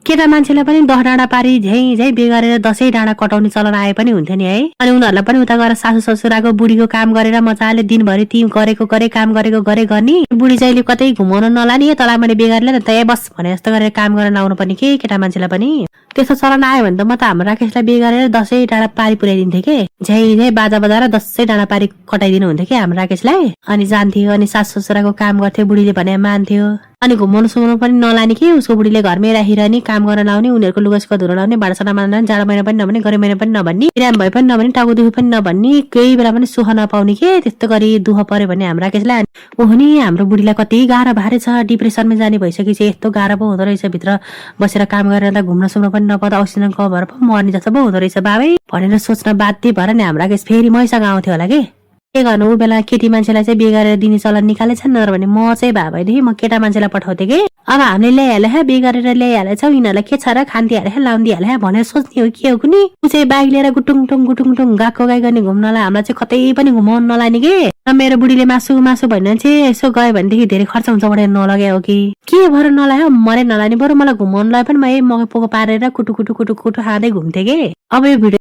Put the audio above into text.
केटा मान्छेलाई पनि 10 डाँडा पारी झै बे गरेर 10 डाँडा कटाउने चलन आए पनि हुन्थ्यो नि है। अनि उनीहरूलाई पनि उता गएर सासू ससुराको बुढीको काम गरेर मजाले दिनभरि ती गरेको काम गरेको गर्ने बुढी चाहिँ कतै घुमाउन नलाने तँलाई मैले बे गरेर त बस भने जस्तो गरेर काम गर्न लाउनु पनि के केटा मान्छेलाई पनि त्यस्तो चलन आयो भने त म त हाम्रो राकेशलाई बे गरेर 10 डाँडा पारी पुर्याइदिन्थेँ के झै बाजा बजाएर 10 डाँडा पारी कटाइदिनु हुन्थ्यो कि हाम्रो राकेशलाई। अनि जान्थ्यो अनि सासू ससुराको काम गर्थ्यो बुढीले भने मान्थ्यो। अनि घुमाउनु सुमाउनु पनि नलाने कि उसको बुढीले घरमै राखिरहने काम गर्न लाउने उनीहरूको लुगासुगा धुन लाउने भाँडासाँडा मान्न जाडो महिना पनि नभने गरम महिना पनि नभन्ने बिराम भए पनि नभने टाउको दुखी पनि नभन्ने केही बेला पनि सुख नपाउने के त्यस्तो गरी दुःख पर्यो भने हाम्रो राकेशलाई ओहो नि हाम्रो बुढीलाई कति गाह्रो भारे छ डिप्रेसनमा जाने भइसकेपछि यस्तो गाह्रो पो हुँदो रहेछ भित्र बसेर काम गरेर घुम्न सुम्न पनि नपाउँदा अक्सिजन कभर पो मर्ने जस्तो पो हुँदो रहेछ बाबै भनेर सोच्न बाध्य भएर नि हाम्रो राकेश फेरि मैसँग आउँथ्यो होला के गर्नु ऊ बेला केटी मान्छेलाई चाहिँ बे गरेर दिने चलन निकालेछ नर भने म चाहिँ भए भएदेखि म केटा मान्छेलाई पठाउँथेँ कि अब हामीले ल्याइहाले बे गरेर ल्याइहालेछौ यिनीहरूलाई के छ र खान्दिहाले लाउँदिहाले भनेर सोच्ने हो के हो कुनी ऊ चाहिँ बाइक लिएर गुटुङ टुङ गाको गाई गर्ने घुम्नलाई हामीलाई चाहिँ कतै पनि घुमाउन नलाने के र मेरो बुढीले मासु भन्ने चाहिँ यसो गयो भनेदेखि धेरै खर्च हुन्छ भनेर नलगे हो कि के भएर नलायो मरे नलाने बरु मलाई घुमाउनलाई पनि म मकै पोको पारेर कुटु खाँदै घुम्थेँ के। अब यो भिडियो